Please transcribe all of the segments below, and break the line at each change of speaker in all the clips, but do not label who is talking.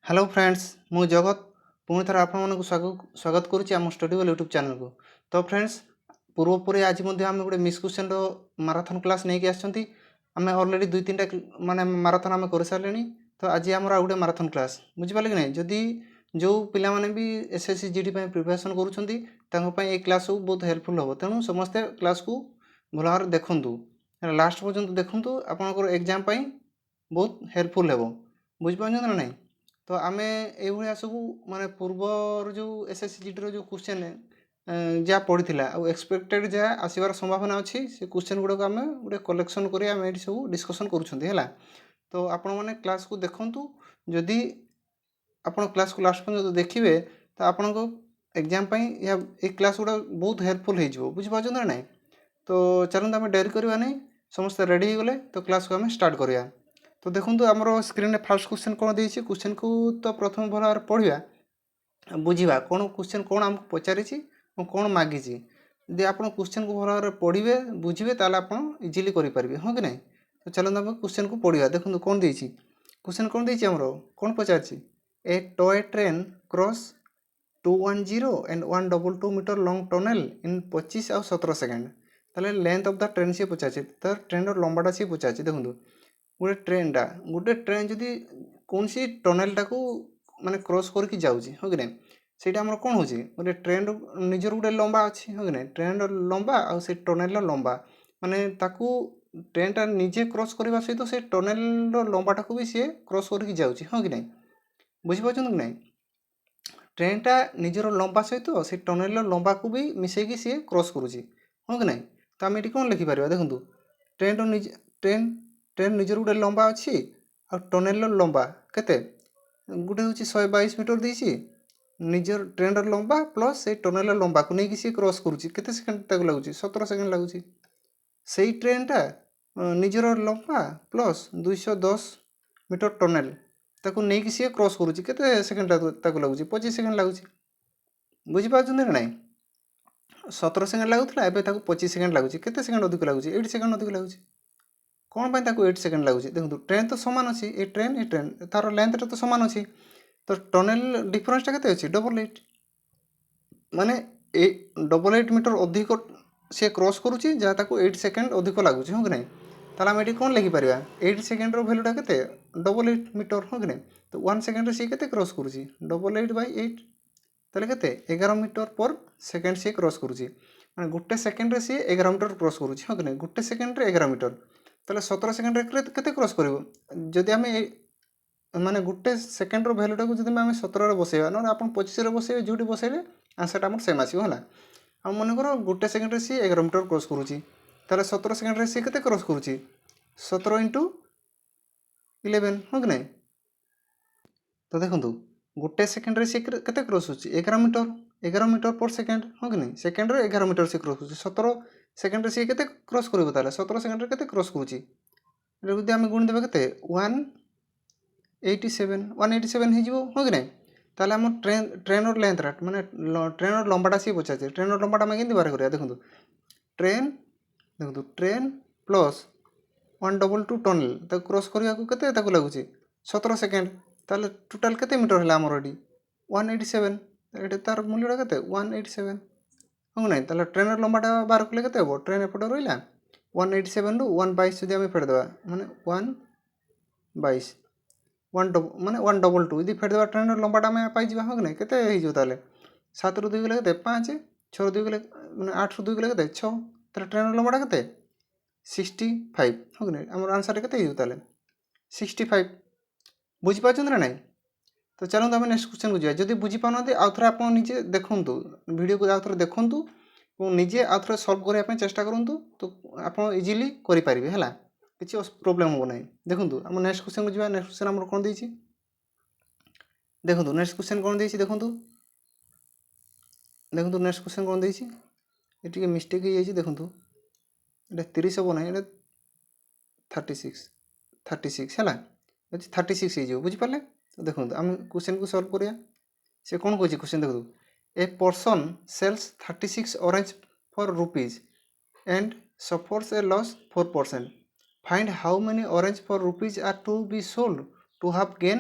Hello friends मु जगत पुणी थर आपको स्वागत करुच्ची आम स्टडी वेल यूट्यूब चैनल को। तो फ्रेंड्स पूर्वपरी आज आम गोटे मिस क्वेश्चन माराथन क्लास नहीं आसछंती। आम ऑलरेडी दुई तीन माने माराथन आम कर सारे। तो आज आम गोटे माराथन क्लास बुझिपारे कि नहीं। जदि जो पिला माने भी एसएससी जीडी प्रिपरेशन करुँच क्लास बहुत हेल्पफुल हम। तेणु समस्ते क्लास को भल भाव देखु लास्ट पर्यंत देखु आपंकर एग्जाम बहुत हेल्पफुल हम। बुझिपार ना नहीं। तो आम ये सब माने पूर्वर जो एसएससी जीडी जो क्वेश्चन जहाँ पड़ी एक्सपेक्टेड जहाँ आसबार संभावना अच्छी से क्वेश्चन गुड़ाक आम गोटे कलेक्शन कर सब डिस्कसन करुँच। तो आपण मैंने क्लास को देखूँ जदि आप क्लास को लास्ट पर्यटन देखिए तो आपण को एग्जाम या एक क्लास गुड़ा बहुत हेल्पफुल हो बुझीपार ना नहीं। तो चलते आम डेरी करवा नहीं समस्त रेडी हो गले तो क्लास को आम स्टार्ट करिया। तो देखो आमर स्क्रीन में फास्ट क्वेश्चन कौन देती क्वेश्चन को तो प्रथम भल भाव पढ़ा बुझा कौन क्वेश्चन कौन आमको पचारि कौन मागी जदि आप क्वेश्चन को भल भाव पढ़े बुझे ताल आप इजिली करेंगे हाँ कि नहीं। तो चलते आम क्वेश्चन को पढ़ा देखो कौन देती क्वेश्चन कौन देती आमर कौन पचार a toy train cross 210 and 122 metre long tunnel in 25 और 17 सेकेंड। ताले लेंथ ऑफ द ट्रेन सी पचार तो ट्रेन लंबाटा सी पचार देखो गोटे ट्रेन जदि कौन सी टनेलटा को माने क्रॉस करके जाऊँगी हाँ कि नहीं ସେଇଟା ଆମର କ'ଣ ହେଉଛି ଗୋଟେ ଟ୍ରେନ୍ର ନିଜର ଗୋଟେ ଲମ୍ବା ଅଛି ହଁ କି ନାହିଁ। ଟ୍ରେନ୍ର ଲମ୍ବା ଆଉ ସେ ଟନେଲ୍ର ଲମ୍ବା ମାନେ ତାକୁ ଟ୍ରେନ୍ଟା ନିଜେ କ୍ରସ୍ କରିବା ସହିତ ସେ ଟନେଲ୍ର ଲମ୍ବାଟାକୁ ବି ସିଏ କ୍ରସ୍ କରିକି ଯାଉଛି ହଁ କି ନାହିଁ। ବୁଝିପାରୁଛନ୍ତି କି ନାହିଁ। ଟ୍ରେନ୍ଟା ନିଜର ଲମ୍ବା ସହିତ ସେ ଟନେଲ୍ର ଲମ୍ବାକୁ ବି ମିଶାଇକି ସିଏ କ୍ରସ୍ କରୁଛି ହଁ କି ନାହିଁ। ତ ଆମେ ଏଠି କ'ଣ ଲେଖିପାରିବା ଦେଖନ୍ତୁ ट्रेन निजर गोटे लंबा अच्छी आ टनेल लंबा केते गोटे हूँ 122 मीटर देसी निजर ट्रेन लंबा प्लस से टनेल लंबा को लेकिन सी क्रॉस करुच्ची केते सेकेंड लगुच 17 सेकेंड लगुच से ट्रेनटा निजर लंबा प्लस 210 मीटर टनेल ताको नहीं सी क्रॉस करुच्ची केते सेकेंड लगुच 25 सेकेंड लगुच बुझीपार ना नहीं। 17 सेकेंड लगुला एवं 25 सेकेंड लगुच केते सेकेंड अधिक लगुच 8 सेकेंड अधिक लगुच कौन पाई 8 सेकेंड लगुच देखो ट्रेन तो सामान अच्छी ए ट्रेन तार लेंथटा तो सामान अच्छी तो टनेल डिफरेंसटा केते अच्छी 88 माने 88 मीटर अधिक सी क्रॉस करुच्ची जहाँ ताको 8 सेकेंड अधिक लगुच हाँ कि नहीं। ताला आम ये कौन लिखिपर 8 सेकेंड भैल्यूटा के 88 मीटर हाँ कि नहीं। तो 1 सेकेंड सी के क्रॉस करुच्ची 88/8 ताले के 11 मीटर पर सेकेंड सी क्रॉस करुच्ची माने गोटे सेकेंड सी 11 मीटर क्रॉस करुच्ची हाँ कि नहीं। गोटे सेकेंड 11 मीटर ताले 17 सेकेंड के क्रॉस कर जदि आम माने गोटे सेकेंड्र भैल्यूटा को जब आम 17 बसैया ना आप 25 बसैबे जो बसैबे आंसरटा आम सेम आसो है। आ मनकर गोटे सेकेंड सी 11 मीटर क्रॉस करुच्ची 17 सेकेंड सी के क्रॉस करुच्ची 17 × 11 हाँ कि नहीं। तो देखो गोटे सेकेंड सी के क्रॉस हो 11 मीटर पर सेकेंड हाँ कि नहीं। सेकेंड 11 मीटर सी क्रॉस हो 17 सेकेंड सी के क्रॉस कर 17 सेकेंड के क्रॉस करुच्ची जब आम गुणिदेवा के 187 हो हाँ कि नहीं। ताले आम ट्रेन लेंथटा माने ट्रेन लंबाटा सी पचार ट्रेन लंबाटा आम के बाहर करा देखो ट्रेन प्लस 122 टनेल क्रॉस करने को के लगुच 17 सेकेंड ताले टोटाल के मीटर है आमर ये 187 ये तार मूल्यटा के 187 हाँ नहीं। ताले ट्रेन लंबाटा बाहर कले के ट्रेन एपटे रहा 187 रु 122 जब आम फेरदेवा माने 122 माने 122 यदि फेरदेवा ट्रेन लंबाटा आम पाई हाँ कि नहीं के 7 रु 2 गले 5 6 रु 2 गले मैंने 8 रु 2 गले 6 ताले ट्रेन लंबाटा के 65 हाँ कि नहीं। आम आंसर के 65 बुझीपार ना नहीं। तो चलते आम नेक्स्ट क्वेश्चन को जाए जब बुझीपार आउ थे आप निजे देखूँ वीडियो को आउ थे देखूँ निजे आउ थे सल्व करने चेष्टा करूँ तो आप इजिली करेंगे है किसी प्रोब्लेम हो ना। देखो आम नेक्स्ट क्वेश्चन को जाए नेक्स्ट क्वेश्चन आम कौन देती देखो नेक्स्ट क्वेश्चन कौन देती देखो नेक्स्ट क्वेश्चन कौन देती ये मिस्टेक हो जाए देखो ये 30 हम ना ये 36 है 36 हो बुझीपारे। तो देखो आम क्वेश्चन को सल्व करिया से कौन कह क्वेश्चन देखो a person sells 36 orange for rupees and suffers a loss 4%। Find how many orange for rupees are to be sold to have gain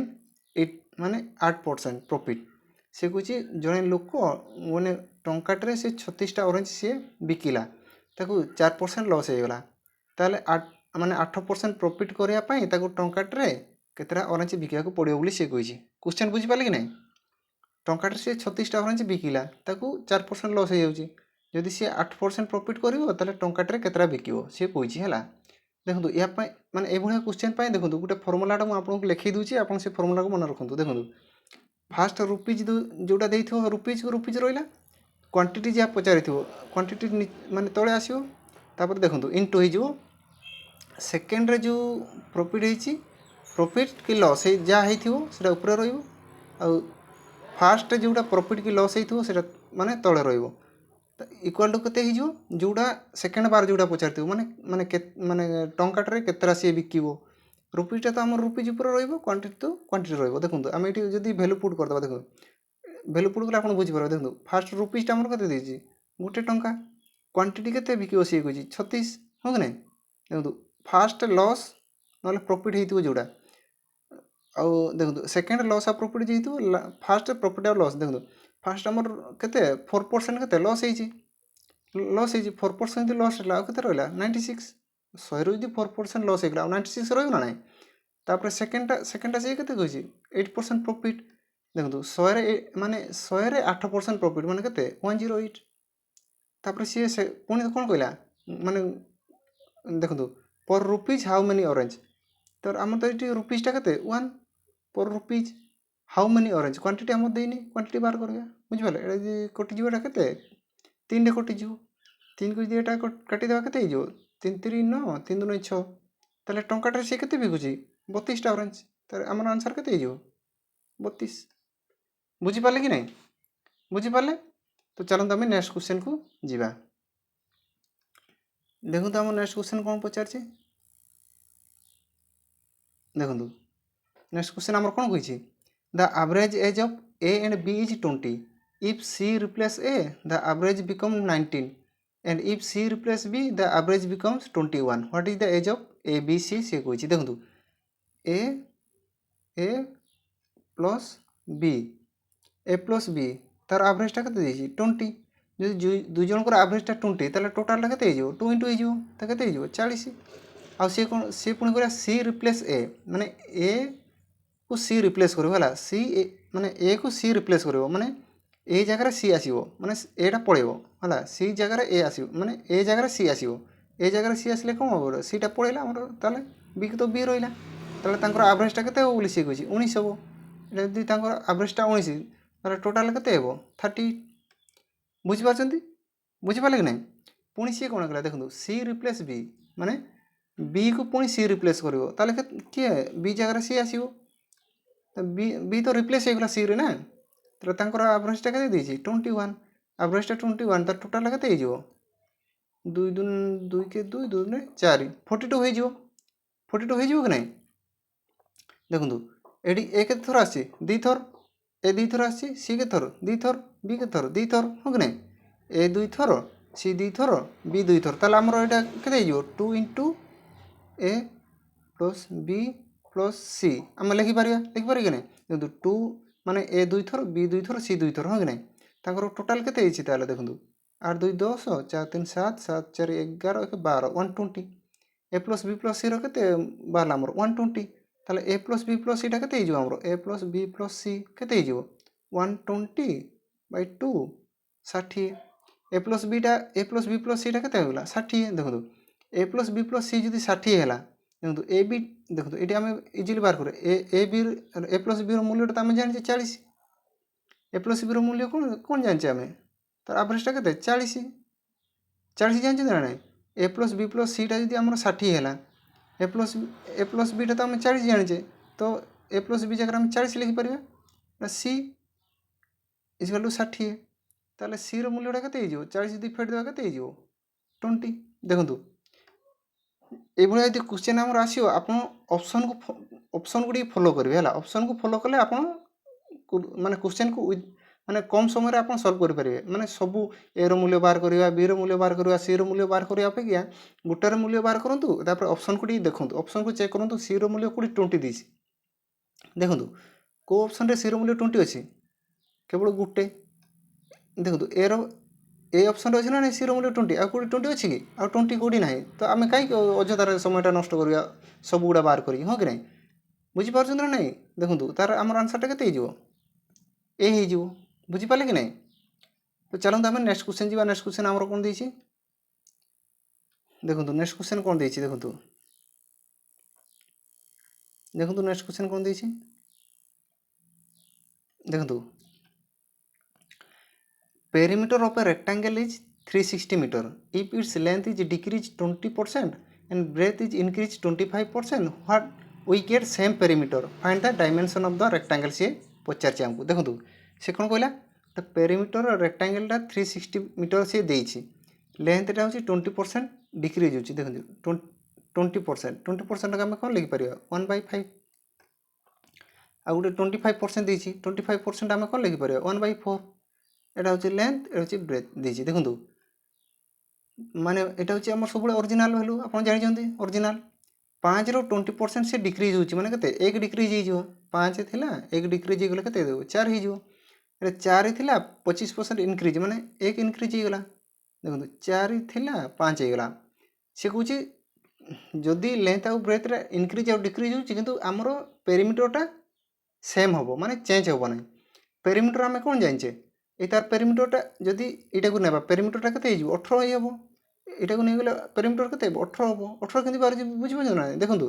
ମାନେ 8% ପ୍ରଫିଟ୍। ସେ କହୁଛି ଜଣେ ଲୋକ ମାନେ ଟଙ୍କାଟାରେ ସେ 36ଟା ଅରେଞ୍ଜ ସିଏ ବିକିଲା, ତାକୁ 4% ଲସ୍ ହେଇଗଲା। ତାହେଲେ ମାନେ 8% ପ୍ରଫିଟ୍ କରିବା ପାଇଁ ତାକୁ ଟଙ୍କାଟାରେ କେତେଟା ଅରେଞ୍ଜ ବିକିବାକୁ ପଡ଼ିବ ବୋଲି ସେ କହିଛି। କ୍ୱେଶ୍ଚନ୍ ବୁଝିପାରିଲେ କି ନାହିଁ? ଟଙ୍କାଟାରେ ସେ 36ଟା ଅରେଞ୍ଜ ବିକିଲା, ତାକୁ 4% ଲସ୍ ହେଇଯାଉଛି। ଯଦି ସିଏ 8% ପ୍ରଫିଟ୍ କରିବ ତାହେଲେ ଟଙ୍କାଟାରେ କେତେଟା ବିକିବ ସିଏ କହିଛି ହେଲା। ଦେଖନ୍ତୁ ଏହା ପାଇଁ ମାନେ ଏଭଳିଆ କ୍ୱେଶ୍ଚନ୍ ପାଇଁ ଦେଖନ୍ତୁ ଗୋଟେ ଫର୍ମୁଲାଟା ମୁଁ ଆପଣଙ୍କୁ ଲେଖି ଦେଉଛି, ଆପଣ ସେ ଫର୍ମୁଲାକୁ ମନେ ରଖନ୍ତୁ। ଦେଖନ୍ତୁ ଫାଷ୍ଟ ରୁପିଜ୍ ଯେଉଁଟା ଦେଇଥିବ ରୁପିଜ୍କୁ ରୁପିଜ୍ ରହିଲା, କ୍ୱାଣ୍ଟିଟି ଯାହା ପଚାରିଥିବ କ୍ୱାଣ୍ଟିଟି ମାନେ ତଳେ ଆସିବ, ତାପରେ ଦେଖନ୍ତୁ ଇଣ୍ଟୁ ହେଇଯିବ ସେକେଣ୍ଡରେ ଯେଉଁ ପ୍ରଫିଟ୍ ହେଇଛି ପ୍ରଫିଟ୍ କି ଲସ୍ ହେଇ ଯାହା ହେଇଥିବ ସେଇଟା ଉପରେ ରହିବ, ଆଉ ଫାଷ୍ଟ ଯେଉଁଟା ପ୍ରଫିଟ୍ କି ଲସ୍ ହେଇଥିବ ସେଇଟା ମାନେ ତଳେ ରହିବ। ଇକ୍ୱାଲ୍ ଟୁ କେତେ ହେଇଯିବ ଯେଉଁଟା ସେକେଣ୍ଡ ବାର ଯେଉଁଟା ପଚାରିଥିବ ମାନେ ମାନେ ମାନେ ଟଙ୍କାଟାରେ କେତେଟା ସିଏ ବିକିବ। ରୁପିଜ୍ଟା ତ ଆମର ରୁପିଜ୍ ଉପରେ ରହିବ, କ୍ୱାଣ୍ଟିଟି ତ କ୍ୱାଣ୍ଟିଟି ରହିବ। ଦେଖନ୍ତୁ ଆମେ ଏଠି ଯଦି ଭ୍ୟାଲୁ ପୁଟ୍ କରିଦେବା, ଦେଖନ୍ତୁ ଭ୍ୟାଲୁ ପୁଟ୍ କଲେ ଆପଣ ବୁଝିପାରିବେ। ଦେଖନ୍ତୁ ଫାଷ୍ଟ ରୁପିଜ୍ଟା ଆମର କେତେ ଦେଇଛି 1 ଟଙ୍କା, କ୍ୱାଣ୍ଟିଟି କେତେ ବିକିବ ସିଏ କହିଛି 36, ହଁ କି ନାହିଁ? ଦେଖନ୍ତୁ ଫାଷ୍ଟ ଲସ୍ ନହେଲେ ପ୍ରଫିଟ୍ ହେଇଥିବ ଯେଉଁଟା, ଆଉ ଦେଖନ୍ତୁ ସେକେଣ୍ଡ ଲସ୍ ଆଉ ପ୍ରଫିଟ୍ ହେଇଥିବ, ଫାଷ୍ଟ ପ୍ରଫିଟ୍ ଆଉ ଲସ୍। ଦେଖନ୍ତୁ ଫାଷ୍ଟ ଆମର କେତେ 4% କେତେ ଲସ୍ ହେଇଛି, 4% ଯଦି ଲସ୍ ହେଲା ଆଉ କେତେ ରହିଲା 96। 100ରୁ ଯଦି 4% ଲସ୍ ହେଇଗଲା ଆଉ 96 ରହିବ ନା ନାହିଁ? ତାପରେ ସେକେଣ୍ଡଟା ସିଏ କେତେ କହିଛି 8% ପ୍ରଫିଟ୍। ଦେଖନ୍ତୁ 100ରେ ମାନେ 100ରେ 8% ପ୍ରଫିଟ୍ ମାନେ କେତେ 108। ତାପରେ ସିଏ ସେ ପୁଣି କ'ଣ କହିଲା ମାନେ ଦେଖନ୍ତୁ per rupees how many orange, ତ ଆମର ତ ଏଠି ରୁପିଜ୍ଟା କେତେ 1 per rupees, how many orange quantity ଆମର ଦେଇନି, କ୍ୱାଣ୍ଟିଟି ବାହାର କରିବା। ବୁଝିପାରିଲେ? ଏଇଟା ଯଦି କଟିଯିବ ଏଇଟା କେତେ 3ରେ କଟିଯିବ, 3କୁ ଯଦି ଏଇଟା କାଟିଦେବା କେତେ ହେଇଯିବ 3 3 9 3 2 6। ତାହେଲେ ଟଙ୍କାଟାରେ ସିଏ କେତେ ବିକୁଛି 32ଟା ଅରେଞ୍ଜ, ତାହେଲେ ଆମର ଆନ୍ସର୍ କେତେ ହେଇଯିବ 32। ବୁଝିପାରିଲେ କି ନାହିଁ? ବୁଝିପାରିଲେ? ତ ଚାଲନ୍ତୁ ଆମେ ନେକ୍ସଟ କ୍ୱେଶ୍ଚନକୁ ଯିବା। ଦେଖନ୍ତୁ ଆମ ନେକ୍ସଟ କ୍ୱେଶ୍ଚନ କ'ଣ ପଚାରିଛି, ଦେଖନ୍ତୁ ନେକ୍ସଟ କ୍ୱେଶ୍ଚନ ଆମର କ'ଣ କହିଛି, the average age of A and B is 20, if C replace A the average become 19 and if C replace B the average becomes 21. What is the age of A B C ସେ କହିଛି। ଦେଖନ୍ତୁ A plus B, A plus B ତାର ଆଭରେଜଟା କେତେ ଦେଇଛି 20। ଯଦି ଦୁଇ ଜଣଙ୍କର ଆଭରେଜଟା 20 ତାହେଲେ ଟୋଟାଲଟା କେତେ ହେଇଯିବ 2 ଇଣ୍ଟୁ ହେଇଯିବ, ତ କେତେ ହେଇଯିବ 40। ଆଉ ସିଏ କ'ଣ ସିଏ ପୁଣି କରିବା C ରିପ୍ଲେସ୍ A, ମାନେ A କୁ C ରିପ୍ଲେସ୍ କରିବ ହେଲା। ମାନେ A କୁ C ରିପ୍ଲେସ୍ କରିବ ମାନେ ଏ ଜାଗାରେ ସି ଆସିବ, ମାନେ ଏଟା ପଳେଇବ ହେଲା, ସି ଜାଗାରେ ଏ ଆସିବ, ମାନେ ଏ ଜାଗାରେ ସି ଆସିବ। ଏ ଜାଗାରେ ସି ଆସିଲେ କ'ଣ ହେବ ସିଟା ପଳେଇଲା ଆମର, ତାହେଲେ ବି ତ ବି ରହିଲା। ତାହେଲେ ତାଙ୍କର ଆଭରେଜଟା କେତେ ହେବ ବୋଲି ସିଏ କହିଛି 19 ହେବ। ଏଇଟା ଯଦି ତାଙ୍କର ଆଭରେଜଟା 19 ତାହେଲେ ଟୋଟାଲ୍ କେତେ ହେବ 30। ବୁଝିପାରୁଛନ୍ତି? ବୁଝିପାରିଲେ କି ନାହିଁ? ପୁଣି ସିଏ କ'ଣ କଲା ଦେଖନ୍ତୁ ସି ରିପ୍ଲେସ୍ ବି, ମାନେ ବିକୁ ପୁଣି ସି ରିପ୍ଲେସ୍ କରିବ, ତାହେଲେ କିଏ ବି ଜାଗାରେ ସି ଆସିବ, ବି ତ ରିପ୍ଲେସ୍ ହେଇଗଲା ସିରେ ନା। ତାହେଲେ ତାଙ୍କର ଆଭରେଜଟା କେତେ ଦେଇଛି 21, ଆଭରେଜଟା 21, ତାର ଟୋଟାଲ୍ କେତେ ହେଇଯିବ 2 2 କେ 2 2 4 42 ହେଇଯିବ। 42 ହେଇଯିବ କି ନାହିଁ? ଦେଖନ୍ତୁ ଏଠି ଏ କେତେ ଥର ଆସିଛି 2 ଥର, ଏ 2 ଥର ଆସିଛି, ସି କେତେ ଥର 2 ଥର, ବି କେତେ ଥର 2 ଥର, ହଁ କି ନାହିଁ? ଏ 2 ଥର, ସି 2 ଥର, ବି 2 ଥର, ତାହେଲେ ଆମର ଏଇଟା କେତେ ହେଇଯିବ 2 ଇଣ୍ଟୁ ଏ ପ୍ଲସ୍ ବି ପ୍ଲସ୍ ସି ଆମେ ଲେଖିପାରିବା କି ନାହିଁ? ଦେଖନ୍ତୁ 2 ମାନେ ଏ 2 ଥର, ବି 2 ଥର, ସି 2 ଥର, ହଁ କି ନାହିଁ? ତାଙ୍କର ଟୋଟାଲ୍ କେତେ ହେଇଛି ତାହେଲେ ଦେଖନ୍ତୁ 8 2 10, 4 3 7, 7 4 11, 12 120। ଏ ପ୍ଲସ୍ ବି ପ୍ଲସ୍ ସିର କେତେ ବାହାରିଲା ଆମର 120। ତାହେଲେ ଏ ପ୍ଲସ୍ ବି ପ୍ଲସ୍ ସିଟା କେତେ ହେଇଯିବ ଆମର ଏ ପ୍ଲସ୍ ବି ପ୍ଲସ୍ ସି କେତେ ହେଇଯିବ 120/2 60। ଏ ପ୍ଲସ୍ ବି ପ୍ଲସ୍ ସିଟା କେତେ ହେଇଗଲା 60। ଦେଖନ୍ତୁ ଏ ପ୍ଲସ୍ ବି ପ୍ଲସ୍ ସି ଯଦି 60 ହେଲା, ଦେଖନ୍ତୁ ଏ ବି ଦେଖନ୍ତୁ ଏଠି ଆମେ ଇଜିଲି ବାହାର କରିବା ଏ ପ୍ଲସ୍ ବିର ମୂଲ୍ୟଟା ତ ଆମେ ଜାଣିଛେ 40। ଏ ପ୍ଲସ୍ ବିର ମୂଲ୍ୟ କ'ଣ ଜାଣିଛେ ଆମେ, ତାର ଆଭରେଜଟା କେତେ 40 ଜାଣିଛନ୍ତି ନା ନାହିଁ? ଏ ପ୍ଲସ୍ ବି ପ୍ଲସ୍ ସିଟା ଯଦି ଆମର 60 ହେଲା, ଏ ପ୍ଲସ୍ ବିଟା ତ ଆମେ 40 ଜାଣିଛେ, ତ ଏ ପ୍ଲସ୍ ବି ଜାଗାରେ ଆମେ 40 ଲେଖିପାରିବା, ସି ଇଜିକାଲ୍ ଟୁ 60। ତାହେଲେ ସିର ମୂଲ୍ୟଟା କେତେ ହେଇଯିବ 40 ଯଦି ଫେଟ୍ ଦେବା କେତେ ହେଇଯିବ 20। ଦେଖନ୍ତୁ ଏଇଭଳିଆ ଯଦି କ୍ୱେଶ୍ଚନ୍ ଆମର ଆସିବ ଆପଣ ଅପସନ୍କୁ ଟିକେ ଫଲୋ କରିବେ ହେଲା। ଅପସନ୍କୁ ଫଲୋ କଲେ ଆପଣ ମାନେ କ୍ୱେଶ୍ଚନ୍କୁ ମାନେ କମ୍ ସମୟରେ ଆପଣ ସଲ୍ଭ କରିପାରିବେ। ମାନେ ସବୁ ଏର ମୂଲ୍ୟ ବାହାର କରିବା, ବିର ମୂଲ୍ୟ ବାହାର କରିବା, ସିର ମୂଲ୍ୟ ବାହାର କରିବା ଅପେକ୍ଷା ଗୋଟାର ମୂଲ୍ୟ ବାହାର କରନ୍ତୁ, ତାପରେ ଅପସନ୍କୁ ଟିକେ ଦେଖନ୍ତୁ, ଅପସନ୍କୁ ଚେକ୍ କରନ୍ତୁ ସିର ମୂଲ୍ୟ କୋଉଠି 20 ଦେଇଛି। ଦେଖନ୍ତୁ को ऑप्शन रे सी रो मूल्य 20 अछि केवल गुटे देखो ए ऑप्शन अच्छे ना सी रो मूल्य 20 आ कोटी 20 अच्छी कि आ 20 कोटी ना तो आम कहीं अଯଥାରେ সময়टा नष्ट करिया सब गुड़ा बाहर करी हाँ कि नहीं बुझीपार ना नहीं देखो तार आम आंसरटा केते ए हो बुझीपारे कि नहीं तो चलते आम नेक्स्ट क्वेश्चन जी नेक्स्ट क्वेश्चन आमर कौन देती देखो नेक्स्ट क्वेश्चन कौन देती देखो देखो नेक्स्ट क्वेश्चन कौन देती देखो perimeter of a rectangle is 360 meter if its length is decreased 20% and breadth is increased 25% what we get same perimeter find the dimension of the rectangle से पचार आमको देखो से कौन कहला तो पेरीमीटर रेक्टांगलटा 360 मीटर से देती लेंथटा हूँ 20% डिक्रीज हो देखो 20% आम कौन लिखिपर 1/5 आ गोटे 25% देती 25% आम कौन लिखिपर 1/4 এটা হচ্ছে লেন্থ এটা হচ্ছে ব্রেথ দিয়েছি দেখুন মানে এটা হচ্ছে আমার সবুলে অরিজিনাল ভ্যালু আপনার জানিছেন অরিজিনাল 5 रो 20% से डिक्रीज होची माने केते 1 डिक्रीज हो जिवो 5 थिला 1 डिक्रीज हो गला केते देबो 4 हो जिवो एटा 4 थिला 25% इंक्रीज माने 1 इंक्रीज हो गला देखुन 4 थिला 5 हो गला से कहूची जदि लेंथ आ ब्रेथ रे इंक्रीज आ डिक्रीज होची किंतु हमरो पेरीमीटरटा सेम होबो माने चेंज होबो नै पेरीमीटर हमें कोन जानचे ये तार पेरीमीटरटा जदि एटा को नेबा पेरीमीटरटा केते हो 18 ही हबो एटा को नै गेले पेरीमीटर केते 18 हबो 18 केंति बार बुझि पछ ना देखंतु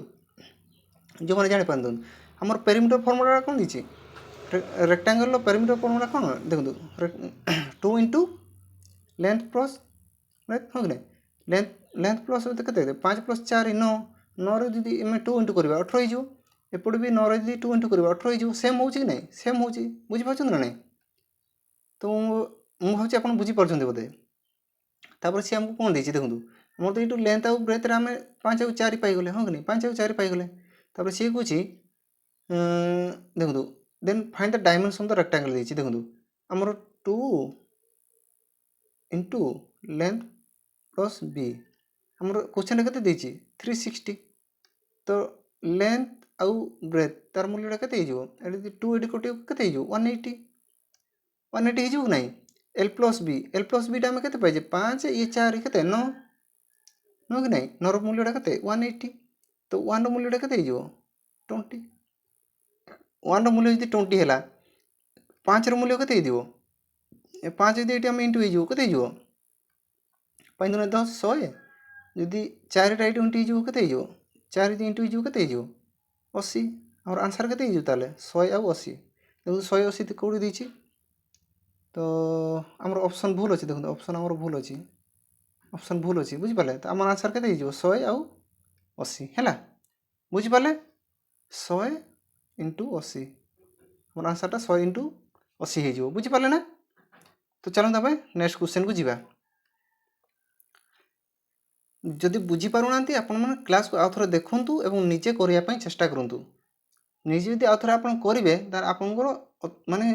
जो माने जानि पांदन हमर पेरीमीटर फॉर्मूला कोन दिछि रेक्टेंगल रो पेरीमीटर फॉर्मूला कोन देखंतु 2 into लेंथ प्लस राइट हो गने लेंथ प्लस केते 5 + 4 9 9 रे जदि एमे 2 into करबा 18 ही जो एपड भी 9 रे जदि 2 into करबा 18 ही जो सेम होउछि कि नै सेम होउछि बुझि पछ ना नै तो मुझे भावी आप बुझीपार बोधे तापर सी आमको कौन देती देखो मोर तो ये लेंथ आउ ब्रेथ आम 5 और 4 पाईगले हाँ कि नहीं 5 और 4 पाईगले तापर सी कौच देखो then find the dimension the rectangle देती देखो आमर 2 into लेंथ प्लस बी आमर क्वेश्चन के 360 तो लेंथ आउ ब्रेथ तार मूल्यटा के 2 एटी कटे के 180 180 हो नहीं एल प्लस बी आम के 5 ये 4 के 9 9 कि नहीं 9 मूल्यटा के 180 तो 1 मूल्यटा के 20 1 मूल्य जब 20 है 5 मूल्य के 5 जब ये इंटू हो के 5 × 10 100 जदि 4 टा इंटू के 4 इंटू के 80 और आंसर के 100 आउ 80 देखो 180 कौटी देती तो आमर ऑप्शन भूल अच्छे देखो ऑप्शन आमर भूल अच्छी ऑप्शन भूल अच्छी बुझिपारे तो आम आंसर के 100 आउ 80 है बुझिपारे 100 into 80 मोर आंसरटा 100 into 80 हो बुझिपारे ना तो चलो तब नेक्स्ट क्वेश्चन को जीवा जदि बुझीपार ना आपण क्लास को आउ थे देखु और निजे करने चेष्टा करूँ निजे जब आउ थे आप करेंगे तार आपंकर माने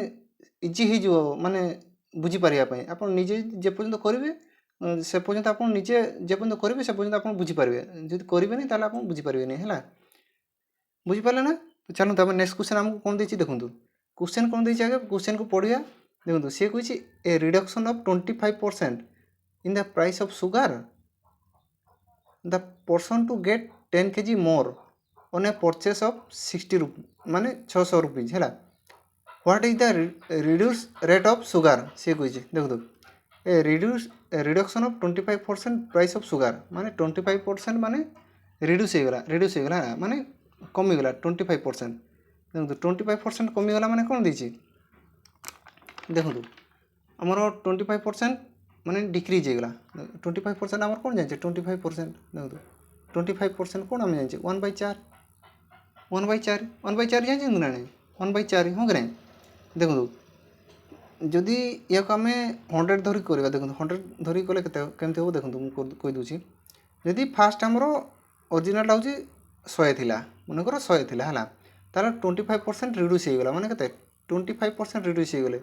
इजी हो माने बुझीपारे आप निजे जेपर्यंत करेंगे से पर्यंत आप निजे जेपर्यंत करेंगे से पर्यंत आप बुझीपारे जब करेंगे ताल आप बुझीपारे है बुझीपारे ना तो चलो तब नेक्स्ट क्वेश्चन आमको कौन देती देखूँ क्वेश्चन कौन देती आगे क्वेश्चन को पढ़िया देखो सी कह a reduction of 25% in the price of sugar the person to get 10 kg more on a purchase of 60 rupees माने 600 रुपीज है what is the reduce rate of sugar सी कही देखो a reduction of 25% price of sugar माने 25% माने reduce होगला माने कमीगला 25% देखो 25% कमीगला माने कौन देती देखो आमर 25% माने डिक्रीज होगला 25% आमर कौन जाने 25% देखो 25% कौन आम जाने 1/4 1/4 1/4 जाने ना नहीं 1/4 हाँ कि नहीं देखो जदि या आम 100 धरिक करवा देखो 100 धरिक कले केमती हम देखो मुझे कहीदे जदि फास्ट आमर ओरिजिनाल हूँ 100 थिला मनकर 100 थिला है तार 25% रिड्यूस होगला माने केते 25% रिड्यूस होगले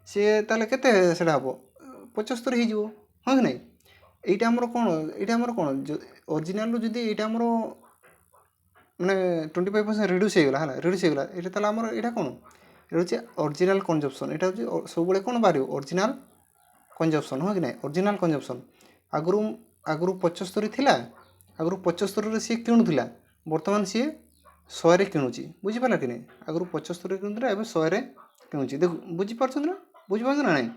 सी ताले केते सेटा हम 75 हो हाँ कि नहीं এইটা আমার কোণ এইটা আমার কোণ অরিজিনাল যদি এইটা আমার মানে 25% রিডিউস হয়ে গলা হ্যাঁ রিডিউস হয়ে গলা এটা তাহলে আমার এটা কোণ এটা হচ্ছে অরিজিনাল কনজম্পশন। এটা হচ্ছে ସବୁବେଳେ କ'ଣ ବାହାରିବ ଅରିଜିନାଲ କଞ୍ଜମ୍ପସନ୍, ହଁ କି ନାହିଁ, ଅରିଜିନାଲ କଞ୍ଜମ୍ପସନ୍। ଆଗରୁ ଆଗରୁ 75 ଥିଲା, ଆଗରୁ 75ରେ ସିଏ କିଣୁଥିଲା, ବର୍ତ୍ତମାନ ସିଏ 100ରେ କିଣୁଛି। ବୁଝିପାରିଲା କି ନାହିଁ? ଆଗରୁ 75ରେ କିଣୁଥିଲା, ଏବେ 100ରେ କିଣୁଛି। ଦେଖ, ବୁଝିପାରୁଛନ୍ତି ନା? ବୁଝିପାରୁଛନ୍ତି ନା ନାହିଁ?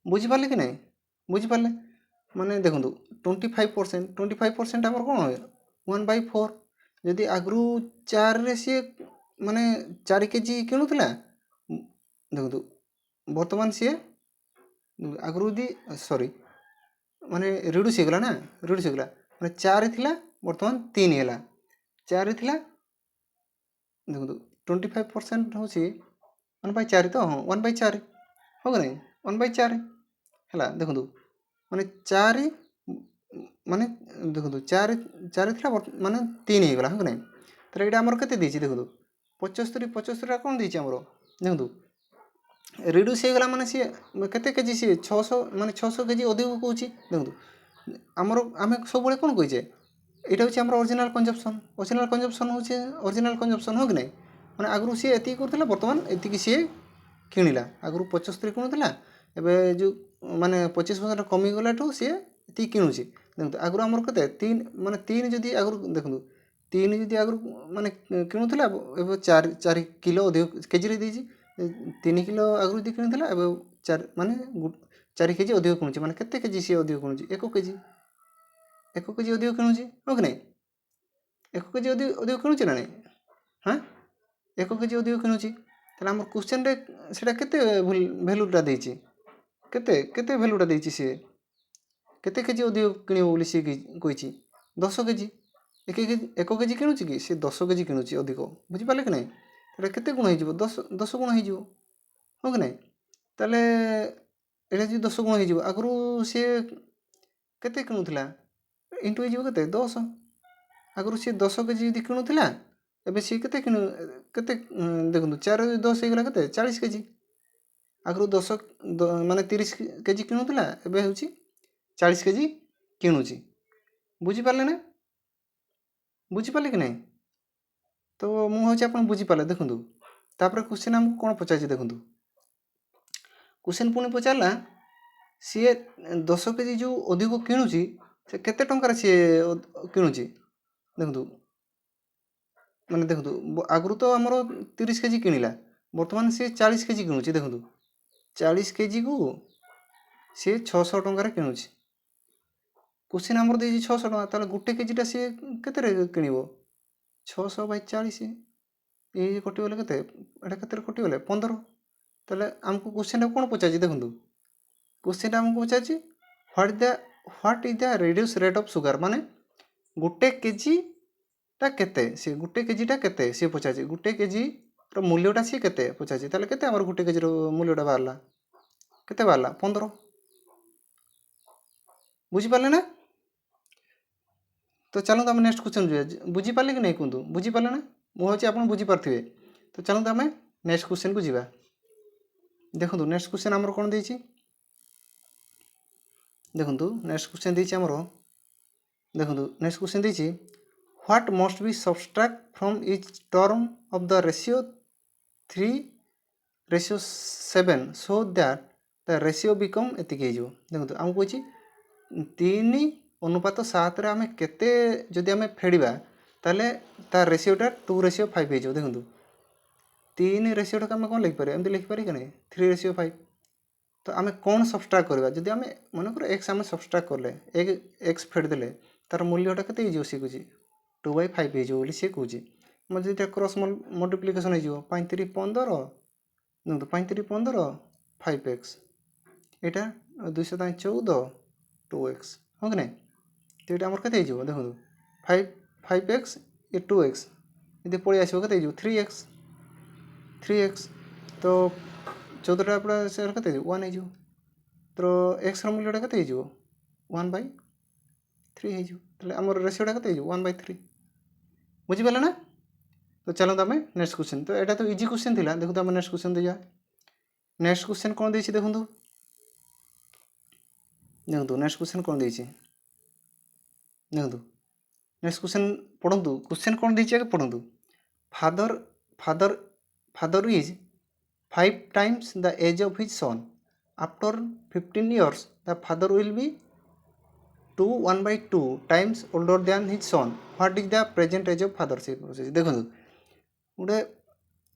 ବୁଝିପାରିଲେ କି ନାହିଁ? ବୁଝିପାରିଲେ? ମାନେ ଦେଖନ୍ତୁ 25% ଆମର କ'ଣ ହୁଏ 1/4। ଯଦି ଆଗରୁ 4ରେ ସିଏ ମାନେ 4 କେଜି କିଣୁଥିଲା, ଦେଖନ୍ତୁ ବର୍ତ୍ତମାନ ସିଏ ଆଗରୁ ଯଦି ମାନେ ରିଡ୍ୟୁସ୍ ହେଇଗଲା ନା, ରିଡ୍ୟୁସ୍ ହେଇଗଲା ମାନେ 4 ଥିଲା ବର୍ତ୍ତମାନ 3 ହେଲା। 4 ଥିଲା, ଦେଖନ୍ତୁ 25% ହେଉଛି 1/4 ତ, ହଁ 1/4, ହଁ କି ନାହିଁ, 1/4 ହେଲା। ଦେଖନ୍ତୁ ମାନେ 4 ମାନେ ଦେଖନ୍ତୁ 4 ଥିଲା ମାନେ 3 ହେଇଗଲା, ହଁ କି ନାହିଁ। ତାହେଲେ ଏଇଟା ଆମର କେତେ ଦେଇଛି ଦେଖନ୍ତୁ 75ଟା କ'ଣ ଦେଇଛି ଆମର ଦେଖନ୍ତୁ ରିଡ୍ୟୁସ୍ ହେଇଗଲା ମାନେ ସିଏ କେତେ କେଜି, ସିଏ 600 ମାନେ 600 କେଜି ଅଧିକ କହୁଛି। ଦେଖନ୍ତୁ ଆମେ ସବୁବେଳେ କ'ଣ କହିଛେ ଏଇଟା ହେଉଛି ଆମର ଅରିଜିନାଲ କଞ୍ଜମ୍ପସନ୍। ଅରିଜିନାଲ କଞ୍ଜମ୍ପସନ୍ ହଁ କି ନାହିଁ। ମାନେ ଆଗରୁ ସିଏ ଏତିକି କରୁଥିଲା, ବର୍ତ୍ତମାନ ଏତିକି ସିଏ କିଣିଲା। ଆଗରୁ 75 କିଣୁଥିଲା, ଏବେ ଯେଉଁ ମାନେ 25% କମିଗଲାଠୁ ସିଏ ଏତିକି କିଣୁଛି। ଦେଖନ୍ତୁ ଆଗରୁ ଆମର କେତେ 3 ଯଦି ଆଗରୁ ଦେଖନ୍ତୁ 3 ଯଦି ଆଗରୁ ମାନେ କିଣୁଥିଲା, ଏବେ 4 କିଲୋ ଅଧିକ କେଜିରେ ଦେଇଛି। 3 କିଲୋ ଆଗରୁ ଯଦି କିଣୁଥିଲା, ଏବେ 4 କେଜି ଅଧିକ କିଣୁଛି। ମାନେ କେତେ କେଜି ସିଏ ଅଧିକ କିଣୁଛି 1 କେଜି ଅଧିକ କିଣୁଛି, ହଁ କି ନାହିଁ। 1 କେଜି ଅଧିକ କିଣୁଛି ନା ନାହିଁ, ହଁ 1 କେଜି ଅଧିକ କିଣୁଛି। ତାହେଲେ ଆମର କ୍ୱେଶ୍ଚନରେ ସେଇଟା କେତେ ଭ୍ୟାଲୁଟା ଦେଇଛି, କେତେ ଭ୍ୟାଲୁଟା ଦେଇଛି, ସିଏ କେତେ କେଜି ଅଧିକ କିଣିବ ବୋଲି ସିଏ କହିଛି 10 କେଜି। 1 କେଜି କିଣୁଛି କି ସିଏ 10 କେଜି କିଣୁଛି ଅଧିକ। ବୁଝିପାରିଲେ କି ନାହିଁ? ଏଇଟା କେତେ ଗୁଣ ହେଇଯିବ 10 ଗୁଣ ହେଇଯିବ, ହଁ କି ନାହିଁ। ତାହେଲେ ଏଇଟା ଯଦି 10 ଗୁଣ ହେଇଯିବ, ଆଗରୁ ସିଏ କେତେ କିଣୁଥିଲା ଇଣ୍ଟୁ ହେଇଯିବ କେତେ 10। ଆଗରୁ ସିଏ 10 କେଜି ଯଦି କିଣୁଥିଲା, ଏବେ ସିଏ କେତେ ଦେଖନ୍ତୁ 4 10 ହେଇଗଲା କେତେ 40 କେଜି। ଆଗରୁ 10 ମାନେ 30 କେଜି କିଣୁଥିଲା, ଏବେ ହେଉଛି 40 କେଜି କିଣୁଛି। ବୁଝିପାରିଲେ ନା? ବୁଝିପାରିଲେ କି ନାହିଁ? ତ ମୁଁ ହେଉଛି ଆପଣ ବୁଝିପାରିଲେ। ଦେଖନ୍ତୁ ତାପରେ କ୍ୱେଶ୍ଚିନ୍ ଆମକୁ କ'ଣ ପଚାରିଛି ଦେଖନ୍ତୁ। କ୍ୱେଶ୍ଚିନ୍ ପୁଣି ପଚାରିଲା ସିଏ 10 କେଜି ଯେଉଁ ଅଧିକ କିଣୁଛି, ସେ କେତେ ଟଙ୍କାରେ ସିଏ କିଣୁଛି। ଦେଖନ୍ତୁ ମାନେ ଦେଖନ୍ତୁ ଆଗରୁ ତ ଆମର 30 କେଜି କିଣିଲା, ବର୍ତ୍ତମାନ ସିଏ 40 କେଜି କିଣୁଛି। ଦେଖନ୍ତୁ 40 କେଜିକୁ ସିଏ 600 ଟଙ୍କାରେ କିଣୁଛି। କ୍ୱେଶ୍ଚିନ୍ ଆମର ଦେଇଛି 600 ଟଙ୍କା, ତାହେଲେ ଗୋଟେ କେଜିଟା ସିଏ କେତେରେ କିଣିବ 600/40, ଏଇ କଟିଗଲେ କେତେ, ଏଇଟା କେତେରେ କଟିଗଲେ 15। ତାହେଲେ ଆମକୁ କ୍ୱେଶ୍ଚିନ୍ଟା କ'ଣ ପଚାରିଛି ଦେଖନ୍ତୁ। କ୍ୱେଶ୍ଚିନ୍ଟା ଆମକୁ ପଚାରିଛି what is the reduce rate of sugar. ମାନେ ଗୋଟେ କେଜିଟା କେତେ, ସେ ଗୋଟେ କେଜିଟା କେତେ ସିଏ ପଚାରିଛି। ଗୋଟେ କେଜିର ମୂଲ୍ୟଟା ସିଏ କେତେ ପଚାରିଛି। ତାହେଲେ କେତେ ଆମର ଗୋଟେ କେଜିର ମୂଲ୍ୟଟା ବାହାରିଲା, କେତେ ବାହାରିଲା 15। ବୁଝିପାରିଲେ ନା? ତ ଚାଲନ୍ତୁ ଆମେ ନେକ୍ସଟ କ୍ୱେଶ୍ଚନ୍ ଯିବା। ବୁଝିପାରିଲେ କି ନାହିଁ କୁହନ୍ତୁ, ବୁଝିପାରିଲେ ନା? ମୁଁ ଭାବୁଛି ଆପଣ ବୁଝିପାରୁଥିବେ। ତ ଚାଲନ୍ତୁ ଆମେ ନେକ୍ସଟ କ୍ୱେଶ୍ଚନ୍କୁ ଯିବା। ଦେଖନ୍ତୁ ନେକ୍ସଟ କ୍ୱେଶ୍ଚନ୍ ଆମର କ'ଣ ଦେଇଛି ଦେଖନ୍ତୁ। ନେକ୍ସଟ କ୍ୱେଶ୍ଚନ୍ ଦେଇଛି ଆମର, ଦେଖନ୍ତୁ ନେକ୍ସଟ କ୍ୱେଶ୍ଚନ୍ ଦେଇଛି what must be subtract from each term of the ratio 3:7 so that the ratio become ଏତିକି ହେଇଯିବ। ଦେଖନ୍ତୁ ଆମକୁ କହୁଛି 3:7ରେ ଆମେ କେତେ ଯଦି ଆମେ ଫେଡ଼ିବା, ତାହେଲେ ତା ରେସିଓଟା 2:5 ହେଇଯିବ। ଦେଖନ୍ତୁ 3 ରେସିଓଟାକୁ ଆମେ କ'ଣ ଲେଖିପାରିବା, ଏମିତି ଲେଖିପାରିବା କି ନାହିଁ 3:5। ତ ଆମେ କ'ଣ ସବଷ୍ଟ୍ରାକ୍ଟ କରିବା, ଯଦି ଆମେ ମନେକର x ଆମେ ସବଷ୍ଟ୍ରାକ୍ଟ କଲେ, x ଫେଡ଼ିଦେଲେ, ତାର ମୂଲ୍ୟଟା କେତେ ହେଇଯିବ ସିଏ କହୁଛି 2/5 ହେଇଯିବ ବୋଲି ସିଏ କହୁଛି। ଆମର ଯଦି କ୍ରସ୍ ମଲ୍ଟିପ୍ଲିକେସନ୍ ହେଇଯିବ 5×3=15, ଦେଖନ୍ତୁ 5×3=15 5x, ଏଇଟା 2×14 2x, ହଁ କି ନାହିଁ। ତ ଏଇଟା ଆମର କେତେ ହେଇଯିବ ଦେଖନ୍ତୁ 5x 2x ଯଦି ପଳେଇ ଆସିବ କେତେ ହେଇଯିବ 3x। ତ 14ଟା ପୁରା ସେ କେତେ ହେଇଯିବ 1 ହେଇଯିବ। ତ xର ମୂଲ୍ୟଟା କେତେ ହେଇଯିବ 1/3 ହେଇଯିବ। ତାହେଲେ ଆମର ରେସିଓଟା କେତେ ହେଇଯିବ 1/3। ବୁଝିପାରିଲେ ନା? ତ ଚାଲନ୍ତୁ ଆମେ ନେକ୍ସଟ କ୍ୱେଶ୍ଚନ୍। ତ ଏଇଟା ତ ଇଜି କ୍ୱେଶ୍ଚନ୍ ଥିଲା। ଦେଖନ୍ତୁ ଆମେ ନେକ୍ସଟ କ୍ୱେଶ୍ଚନ୍ ଦେଇଯିବା। ନେକ୍ସଟ କ୍ୱେଶ୍ଚନ୍ କ'ଣ ଦେଇଛି ଦେଖନ୍ତୁ। ନେକ୍ସଟ କ୍ୱେଶ୍ଚନ୍ କ'ଣ ଦେଇଛି ଦେଖନ୍ତୁ। ନେକ୍ସଟ କ୍ୱେଶ୍ଚନ୍ ପଢ଼ନ୍ତୁ। କ୍ୱେଶ୍ଚନ୍ କ'ଣ ଦେଇଛି ଆଗେ ପଢ଼ନ୍ତୁ। father is 5 times the age of his son. After 15 years, the father will be 1/2 times older than his son. What is the present age of father? ସେ ପଚାରୁଛି। ଦେଖନ୍ତୁ ଗୋଟେ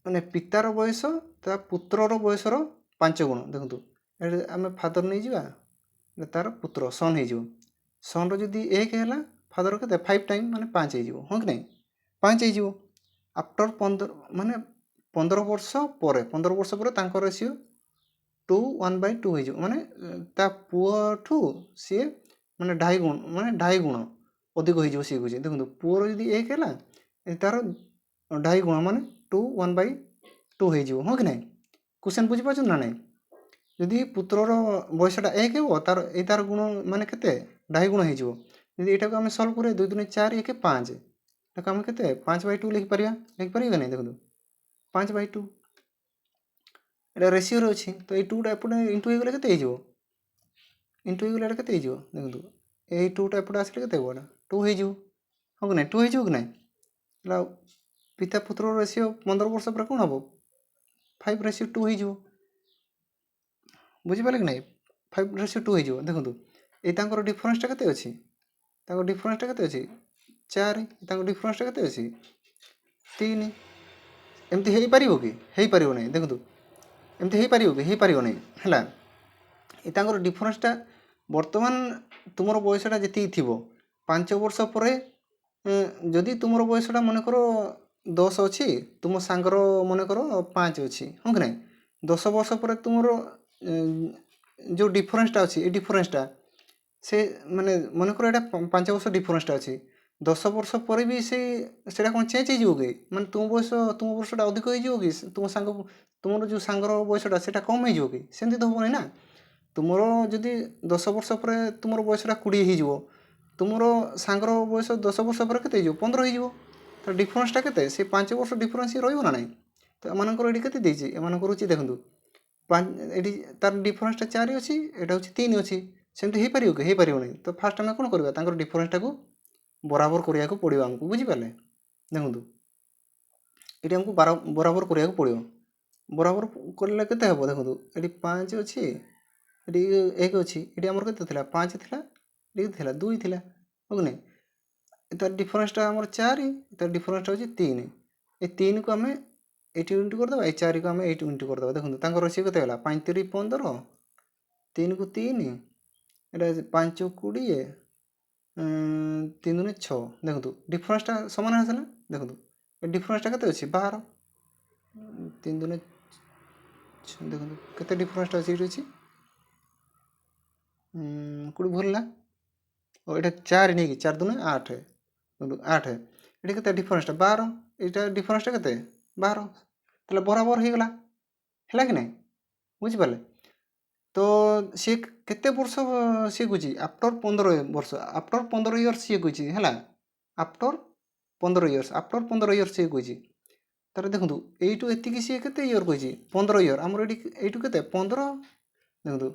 ମାନେ ପିତାର ବୟସ ତା ପୁତ୍ରର ବୟସର 5 ଗୁଣ। ଦେଖନ୍ତୁ ଏଠି ଆମେ ଫାଦର ନେଇଯିବା, ତାର ପୁତ୍ର ସନ୍ ହେଇଯିବ। ସନ୍ର ଯଦି 1 ହେଲା, ଫାଦର କେତେ 5 ଟାଇମ୍ ମାନେ 5 ହେଇଯିବ, ହଁ କି ନାହିଁ? 5 ହେଇଯିବ। ଆଫ୍ଟର 15 ମାନେ 15 ବର୍ଷ ପରେ, 15 ବର୍ଷ ପରେ ତାଙ୍କ ରେସିଓ 1/2 ହେଇଯିବ। ମାନେ ତା ପୁଅଠୁ ସିଏ ମାନେ 2.5 ଗୁଣ ଅଧିକ ହେଇଯିବ ସିଏ କହୁଛି। ଦେଖନ୍ତୁ ପୁଅର ଯଦି 1 ହେଲା, ତାର 2.5 ଗୁଣ ମାନେ 1/2 ହେଇଯିବ, ହଁ କି ନାହିଁ? କ୍ୱେଶ୍ଚନ୍ ବୁଝିପାରୁଛନ୍ତି ନା ନାହିଁ? ଯଦି ପୁତ୍ରର ବୟସଟା 1 ହେବ, ତାର ଗୁଣ ମାନେ କେତେ 2.5 ଗୁଣ ହେଇଯିବ। ଯଦି ଏଇଟାକୁ ଆମେ ସଲ୍ଭ କରିବା 2 2 4 1 5, ତାକୁ ଆମେ କେତେ 5/2 ଲେଖିପାରିବା କି ନାହିଁ? ଦେଖନ୍ତୁ 5/2 এটা ରେସିଓରେ ଅଛି, ତ ଏଇ 2ଟା ଏପଟେ ଇଣ୍ଟୁ ହେଇଗଲେ କେତେ ହେଇଯିବ? ଇଣ୍ଟୁ ହେଇଗଲେ ଏଇଟା କେତେ ହେଇଯିବ? ଦେଖନ୍ତୁ ଏଇ 2ଟା ଏପଟେ ଆସିଲେ କେତେ ହେବ? ଏଇଟା 2 ହେଇଯିବ, ହଁ କି ନାହିଁ? 2 ହେଇଯିବ କି ନାହିଁ? ହେଲା ପିତା ପୁତ୍ରର ରେସିଓ 15 ବର୍ଷ ପରେ କ'ଣ ହେବ? 5/2 ହେଇଯିବ। ବୁଝିପାରିଲେ କି ନାହିଁ? 5/2 ହେଇଯିବ। ଦେଖନ୍ତୁ ଏଇ ତାଙ୍କର ଡିଫରେନ୍ସଟା କେତେ ଅଛି? ତାଙ୍କ ଡିଫରେନ୍ସଟା କେତେ ଅଛି? 4। ତାଙ୍କ ଡିଫରେନ୍ସଟା କେତେ ଅଛି? 3। ଏମିତି ହେଇପାରିବ କି? ହେଇପାରିବ ନାହିଁ। ଦେଖନ୍ତୁ ଏମିତି ହେଇପାରିବ କି? ହେଇପାରିବ ନାହିଁ। ହେଲା ଏ ତାଙ୍କର ଡିଫରେନ୍ସଟା ବର୍ତ୍ତମାନ ତୁମର ବୟସଟା ଯେତିକି ଥିବ, 5 ବର୍ଷ ପରେ ଯଦି ତୁମର ବୟସଟା ମନେକର 10 ଅଛି, ତୁମ ସାଙ୍ଗର ମନେକର 5 ଅଛି, ହଁ କି ନାହିଁ? 10 ବର୍ଷ ପରେ ତୁମର ଯେଉଁ ଡିଫରେନ୍ସଟା ଅଛି, ଏ ଡିଫରେନ୍ସଟା ସେ ମାନେ ମନେକର ଏଇଟା 5 ବର୍ଷ ଡିଫରେନ୍ସଟା ଅଛି, 10 ବର୍ଷ ପରେ ବି ସେଇଟା କ'ଣ ଚେଞ୍ଜ ହେଇଯିବ କି? ମାନେ ତୁମ ବର୍ଷଟା ଅଧିକ ହେଇଯିବ କି? ତୁମର ଯେଉଁ ସାଙ୍ଗର ବୟସଟା ସେଇଟା କମ୍ ହେଇଯିବ କି? ସେମିତି ତ ହେବନି ନା। ତୁମର ଯଦି 10 ବର୍ଷ ପରେ ତୁମର ବୟସଟା 20 ହେଇଯିବ, ତୁମର ସାଙ୍ଗର ବୟସ 10 ବର୍ଷ ପରେ କେତେ ହେଇଯିବ? 15 ହେଇଯିବ। ତ ଡିଫରେନ୍ସଟା କେତେ? ସେ 5 ବର୍ଷ ଡିଫରେନ୍ସ ରହିବ ନା ନାହିଁ? ତ ଏମାନଙ୍କର ଏଠି କେତେ ଦେଇଛି? ଏମାନଙ୍କର ହେଉଛି ଦେଖନ୍ତୁ ଏଠି ତାର ଡିଫରେନ୍ସଟା 4 ଅଛି, ଏଇଟା ହେଉଛି 3 ଅଛି। ସେମିତି ହେଇପାରିବ କି? ହେଇପାରିବ ନାହିଁ। ତ ଫାର୍ଷ୍ଟ ଆମେ କ'ଣ କରିବା? ତାଙ୍କର ଡିଫରେନ୍ସଟାକୁ ବରାବର କରିବାକୁ ପଡ଼ିବ ଆମକୁ। ବୁଝିପାରିଲେ? ଦେଖନ୍ତୁ ଏଠି ଆମକୁ ବରାବର କରିବାକୁ ପଡ଼ିବ। ବରାବର କଲେ କେତେ ହେବ? ଦେଖନ୍ତୁ ଏଠି 5 ଅଛି, ଏଠି 1 ଅଛି, ଏଠି ଆମର କେତେ ଥିଲା? 5 ଥିଲା, ଏଠି କେତେ ଥିଲା? 2 ଥିଲା, ହଁ କି ନାହିଁ? ତାର ଡିଫରେନ୍ସଟା ଆମର 4, ତାର ଡିଫରେନ୍ସଟା ହେଉଛି 3। ଏ 3କୁ ଆମେ ଏଇଠି ଇଣ୍ଟୁ କରିଦେବା, ଏ 4କୁ ଆମେ ଏଇଠି ଇଣ୍ଟୁ କରିଦେବା। ଦେଖନ୍ତୁ ତାଙ୍କର ରେସିଓ କେତେ ହେଲା? 5 3 15, 3କୁ 3, ଏଇଟା 5 20, 3 2 6। ଦେଖନ୍ତୁ ଡିଫରେନ୍ସଟା ସମାନ ଆସିଲା। ଦେଖନ୍ତୁ ଏ ଡିଫରେନ୍ସଟା କେତେ ଅଛି? 12। 3 2 6, ଦେଖନ୍ତୁ କେତେ ଡିଫରେନ୍ସଟା ଅଛି? ଏଇଠି ଅଛି କେଉଁଠି ଭୁଲ ନା? ଓ ଏଇଟା 4 ନେଇକି 4 2 8, 8। ଏଠି କେତେ ଡିଫରେନ୍ସଟା? 12। ଏଇଟା ଡିଫରେନ୍ସଟା କେତେ? 12। ତାହେଲେ ବରାବର ହେଇଗଲା, ହେଲା କି ନାହିଁ? ବୁଝିପାରିଲେ? ତ ସିଏ କେତେ ବର୍ଷ ସିଏ କହୁଛି? ଆଫ୍ଟର 15 ବର୍ଷ, ଆଫ୍ଟର 15 ଇୟର୍ସ ସିଏ କହୁଛି, ହେଲା। ଆଫ୍ଟର 15 ଇୟର୍ସ, ଆଫ୍ଟର 15 ଇୟର୍ସ ସିଏ କହୁଛି। ତାହେଲେ ଦେଖନ୍ତୁ ଏଇଠୁ ଏତିକି ସିଏ କେତେ ଇୟର୍ କହିଛି? 15 ଇୟର୍। ଆମର ଏଇଠୁ କେତେ? 15। ଦେଖନ୍ତୁ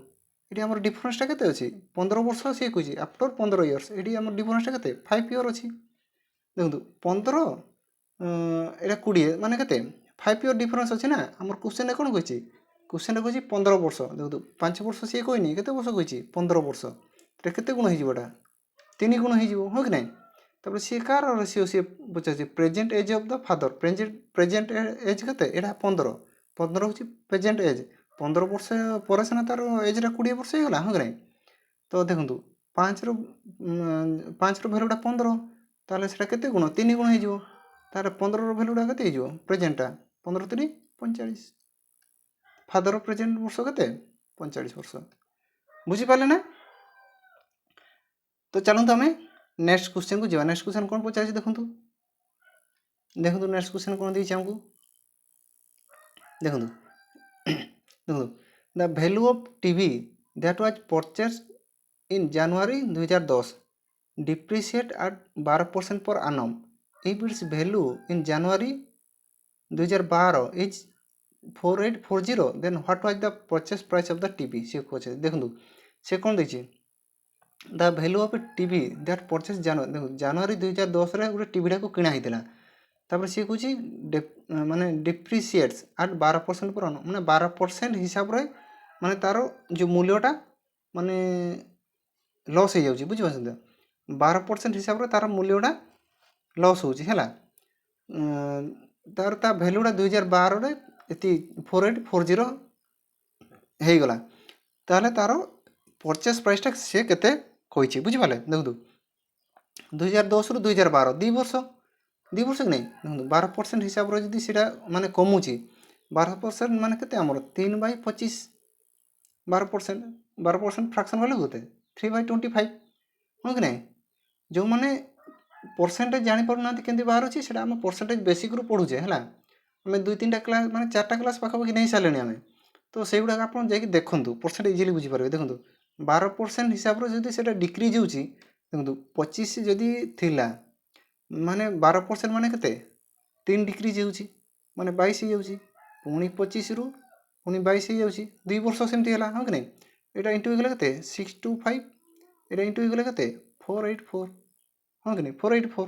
ଏଠି ଆମର ଡିଫରେନ୍ସଟା କେତେ ଅଛି? 15 ବର୍ଷ ସିଏ କହୁଛି, ଆଫ୍ଟର 15 ଇୟର୍ସ। ଏଠି ଆମର ଡିଫରେନ୍ସଟା କେତେ? 5 ଇୟର୍ ଅଛି। ଦେଖନ୍ତୁ 15 ଏଇଟା 20 ମାନେ କେତେ? 5 ଇୟର୍ ଡିଫରେନ୍ସ ଅଛି ନା। ଆମର କ୍ୱେଶ୍ଚନ୍ରେ କ'ଣ କହିଛି? କ୍ୱେଶ୍ଚନ୍ରେ କହିଛି 15 ବର୍ଷ। ଦେଖନ୍ତୁ 5 ବର୍ଷ ସିଏ କହିନି, କେତେ ବର୍ଷ କହିଛି? 15 ବର୍ଷ। ଏଇଟା କେତେ ଗୁଣ ହେଇଯିବ? ଏଇଟା 3 ଗୁଣ ହେଇଯିବ, ହଁ କି ନାହିଁ? ତାପରେ ସିଏ କାହାର ରେସିଓ ସିଏ ପଚାରୁଛି? Present age of the father. Present age କେତେ? ଏଇଟା 15। 15 ହେଉଛି ପ୍ରେଜେଣ୍ଟ ଏଜ୍। 15 ବର୍ଷ ପରେ ସିନା ତାର ଏଜ୍ଟା 20 ବର୍ଷ ହେଇଗଲା, ହଁ କି ନାହିଁ? ତ ଦେଖନ୍ତୁ 5ର ଭ୍ୟାଲୁଟା 15, ତାହେଲେ ସେଇଟା କେତେ ଗୁଣ? 3 ଗୁଣ ହେଇଯିବ। ତାହେଲେ 15ର ଭ୍ୟାଲୁଟା କେତେ ହେଇଯିବ? ପ୍ରେଜେଣ୍ଟଟା 15 3 45। ଫାଦର ପ୍ରେଜେଣ୍ଟ ବର୍ଷ କେତେ? 45 ବର୍ଷ। ବୁଝିପାରିଲେ ନା? ତ ଚାଲନ୍ତୁ ଆମେ ନେକ୍ସଟ କ୍ୱେଶ୍ଚନକୁ ଯିବା। ନେକ୍ସଟ କ୍ୱେଶ୍ଚନ କ'ଣ ପଚାରିଛି ଦେଖନ୍ତୁ। ନେକ୍ସଟ କ୍ୱେଶ୍ଚନ କ'ଣ ଦେଇଛି ଆମକୁ? ଦେଖନ୍ତୁ the value of TV that was purchased in January 2010 depreciate at 12% per annum. If its value in January 2012 is 4840, then what was the purchase price of the TV? ସେ କହୁଛି ଦେଖନ୍ତୁ ସେ କ'ଣ ଦେଇଛି? The value of TV that purchase January. ଦେଖନ୍ତୁ January 2010ରେ ଗୋଟେ ଟିଭିଟାକୁ କିଣା ହେଇଥିଲା। तापर सी कौच माने डिप्रिसिएट्स एट 12% पर आनुम माने 12% हिसाब रे माने तार जो मूल्यटा माने लॉस हो जाउची बुझि पाछन 12% हिसाब रे तार मूल्यटा लॉस होउची हैला तार ता वैल्यूटा 2012 रे एति 4840 हे गला ताले तार परचेस प्राइसटा से केते कहिछि बुझि पाले देखु 2010 रु 2012 2 वर्ष कि नहीं देखो 12% हिसाब रे जदि सेटा माने कमुची 12% माने केते हमर 3/25 12% फ्रैक्शन वाले होते 3/25 हो कि नहीं जो माने परसेंटेज जानि पारु नांती केंति बाहर अछि सेटा हम परसेंटेज बेसिक रु पढुचे हला हमें 2-3टा क्लास माने 4टा क्लास पाखा पाखी नहीं सालेनी हमें तो सेगुडा आपण जाई देखंतु परसेंटेज इजीली बुझी पारबे देखंतु 12% हिसाब रे जदि सेटा डिक्रीज होउची देखंतु 25 जदि थिला माने 12% माने केते 3 डिक्रीज होउची माने 22 हो जाउची पुनी 25 रु पुनी 22 हो जाउची 2 वर्ष सेमती हला हो कि नहीं एटा इंटू गेले केते 625 एटा इंटू गेले केते 484 हाँ कि नहीं 484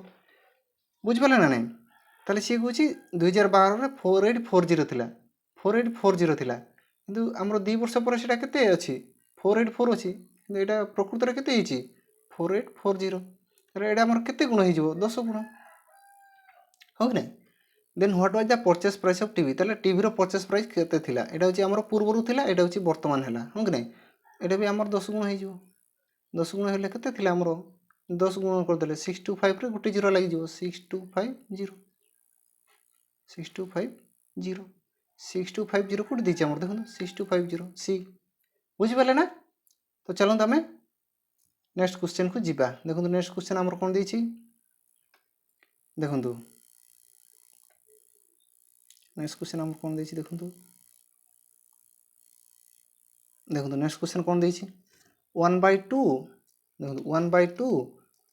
बुझी पाले ना नहीं ताले सी कहूची 2012 रे 4840 थिला 4840 थिला किंतु हमरो 2 वर्ष पर सेटा केते अछि 484 अछि किंतु एटा प्रकृत रे केते हिची 4840 रे एटा हमर केते गुण हि जिवो 10 गुण हो कि नहीं then what was the purchase price of TV ताले टीवी रो परचेस प्राइस केते थिला एटा होची हमरो पूर्वरु थिला एटा होची वर्तमान हैला हो कि नहीं एटा भी हमर 10 गुण हि जिवो 10 गुण हेले केते थिला हमरो 10 गुण कर देले 625 रे गुटे जीरो लागि जिवो 6250 6250 6250 कोड दिछि हमर देखो 6250 सी बुझि पाले ना तो चलो तमे नेक्स्ट क्वेश्चन को जिबा देखो नेक्स्ट क्वेश्चन हमर कोन दिछि देखो नेक्स्ट क्वेश्चन हमर कोन दिछि देखो नेक्स्ट क्वेश्चन कोन दिछि 1/2 देखो 1/2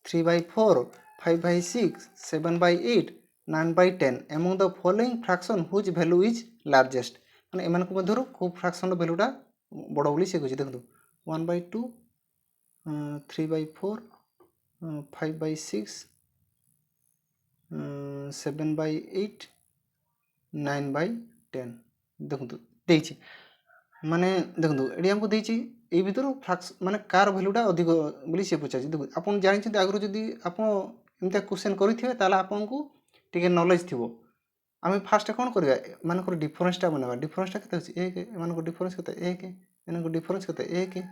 3/4 5/6 7/8 9/10 among the following fraction whose value is largest माने एमान को मधुर को फ्रैक्शन रो वैल्यूटा बड़ बोली से कहछि देखो 1/2 3/4 5/6 7/8 9/10 देखो देछि माने देखो एडी हमको देछि ए भीतर फ्रैक्स माने कार वैल्यूटा अधिक बोली से पचाछि देखो आपण जानि छथि आगरो जदी आपण एमता क्वेश्चन करिथिबे ताला आपण को टिके नॉलेज थिबो आमे फास्ट कोन करबा मानकर डिफरेंसटा बनाबा डिफरेंसटा केते अछि 1 मानकर डिफरेंस केते 1 मानकर डिफरेंस केते 1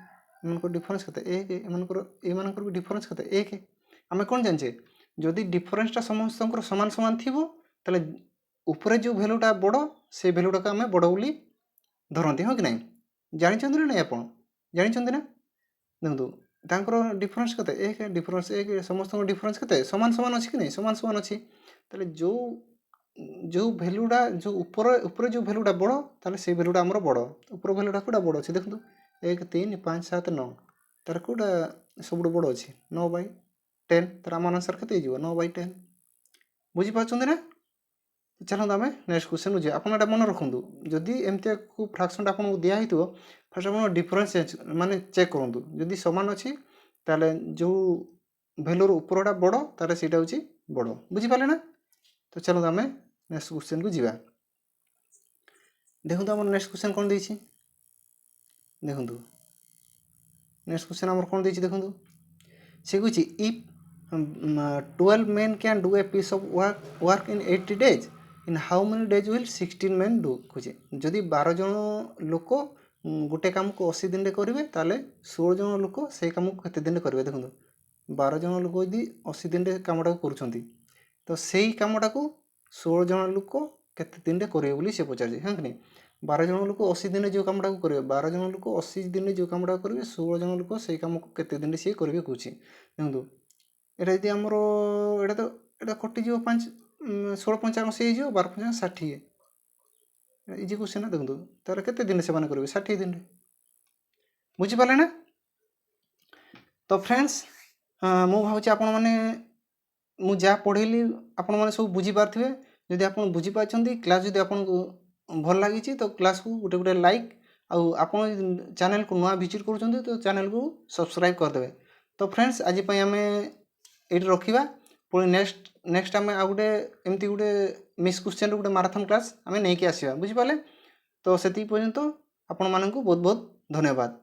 मानकर डिफरेंस केते 1 मानकर भी डिफरेंस केते 1 आमे कोन जानछे जदी डिफरेंसटा समस्तंकर समान समान थिबो ताले ऊपरे जो वैल्यूटा बडो से वैल्यूटा का आमे बडो बोली धरंती हो कि नहीं जानि छथि ना आपण जानि छथि ना देखो तांकर डिफरेंस केते 1 डिफरेंस 1 समस्तंकर डिफरेंस केते समान समान अछि कि नहीं समान समान अछि ताले जो वैल्यूटा जो ऊपर जो वैल्यूटा बड़ो ताले से वैल्यूटा हमर बड़ो ऊपर वैल्यूटा कोडा बड़ो अछि देखंतु 1 3 5 7 9 तार कोडा सबडो बड़ो अछि 9/10 तार मान आंसर केते जिवो 9/10 बुझि पाछन ना चलो तमे नेक्स्ट क्वेश्चन जे आपण एटा मन रखंतु जदी एमते को फ्रैक्शन आपण को दिया हितो फर्स्ट आपण डिफरेंस माने चेक करंतु जदी समान अछि ताले जो वैल्यू रो ऊपरटा बड़ो ताले सेटा होची बड़ो बुझि पाले ना तो चलो तमे नेक्स्ट क्वेश्चन को जिबा देखो हमर नेक्स्ट क्वेश्चन कोन दैछि देखो नेक्स्ट क्वेश्चन हमर कोन दैछि देखो से कहछि if 12 men can do a piece of work in 80 days in how many days will 16 men do कहछि जदी 12 जन लोक गोटे काम को 80 दिन रे करिवे ताले 16 जन लोक से काम को केते दिन रे करिवे देखो 12 जन लोक यदि 80 दिन रे कामटा करूछंती तो सेही कामटा को 16 जन लोक केते दिन रे करिवे बोली से पचार हां कि नहीं 12 जन लोक 80 दिन रे जो कामटा को करिवे 12 जन लोक 80 दिन रे जो कामटा करिवे 16 जन लोक सेही काम को केते दिन रे से करिवे कहछि देखो एटा यदि हमरो एटा तो एटा कटि जिवो 5 16 पंचांग से जिवो 12 पंचांग 60 इजी क्वेश्चन देखो तार केते दिन से माने करिवे 60 दिन रे बुझि पाले ना तो फ्रेंड्स मु भाउची आपण माने मु जा पढेली आपण माने सब बुझी पारथिबे जदि आपण बुझी पाछंती क्लास जदि आपण को भल लागिछि तो क्लास को गुटे गुटे लाइक आ आपण चैनल को नवा विजिट करूछंती तो चैनल को सब्सक्राइब कर देबे तो फ्रेंड्स आज पय हमें एट रखिबा पुणी नेक्स्ट नेक्स्ट आम आ गोटे एमती गोटे मिस क्वेश्चन गोटे माराथन क्लास आम नहीं आसवा बुझिपारे। तो से पर्यंत आपण मानक बहुत बहुत धन्यवाद।